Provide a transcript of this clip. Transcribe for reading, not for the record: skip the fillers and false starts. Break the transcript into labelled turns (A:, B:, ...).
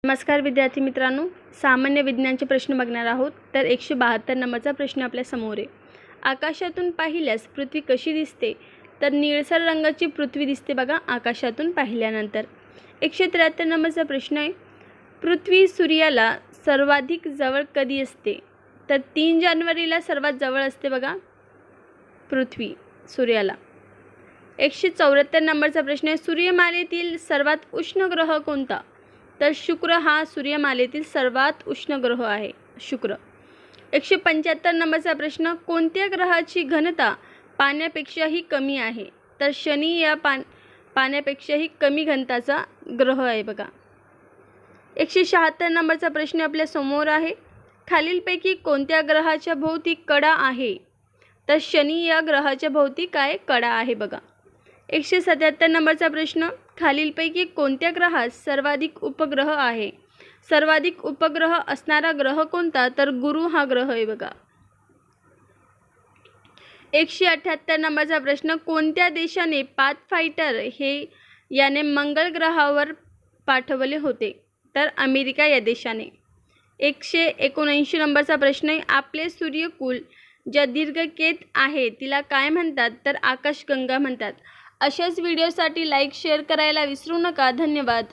A: नमस्कार विद्यार्थी मित्रांनो, सामान्य विज्ञानचे प्रश्न बघणार आहोत। तर 172 नंबरचा प्रश्न आपल्या समोर आहे। आकाशातून पाहिल्यास पृथ्वी कशी दिसते? तर निळसर रंगाची पृथ्वी दिसते बघा आकाशातून पाहिल्यानंतर। 173 नंबरचा प्रश्न आहे, पृथ्वी सूर्याला सर्वाधिक जवळ कधी असते? तर 3 जानेवारीला सर्वात जवळ असते बघा पृथ्वी सूर्याला। 174 नंबरचा प्रश्न आहे, सूर्यमालेतील सर्वात उष्ण ग्रह कोणता? तर शुक्र हा सूर्यमालेतील सर्वात उष्ण ग्रह आहे शुक्र। 175 नंबरचा प्रश्न, कोणत्या ग्रहाची घनता पाण्यापेक्षाही कमी आहे? तर शनी या पाण्यापेक्षाही कमी घनताचा ग्रह आहे बघा। 176 नंबरचा प्रश्न आपल्या समोर आहे, खालीलपैकी कोणत्या ग्रहाच्या भोवती कडा आहे? तर शनी या ग्रहाच्या भोवती काय कडा आहे बघा। 177 नंबरचा प्रश्न, खालीलपैकी कोणत्या ग्रहात सर्वाधिक उपग्रह आहे? सर्वाधिक उपग्रह असणारा ग्रह कोणता? तर गुरु हा ग्रह आहे बघा। 178 नंबरचा प्रश्न, कोणत्या देशाने पाथफाइटर हे याने मंगळ ग्रहावर पाठवले होते? तर अमेरिका या देशाने। 179 नंबरचा प्रश्न आहे, आपले सूर्यकुल ज्या दीर्घकेत आहे तिला काय म्हणतात? तर आकाशगंगा म्हणतात। अशाच व्हिडिओसाठी लाईक शेअर करायला विसरू नका। धन्यवाद।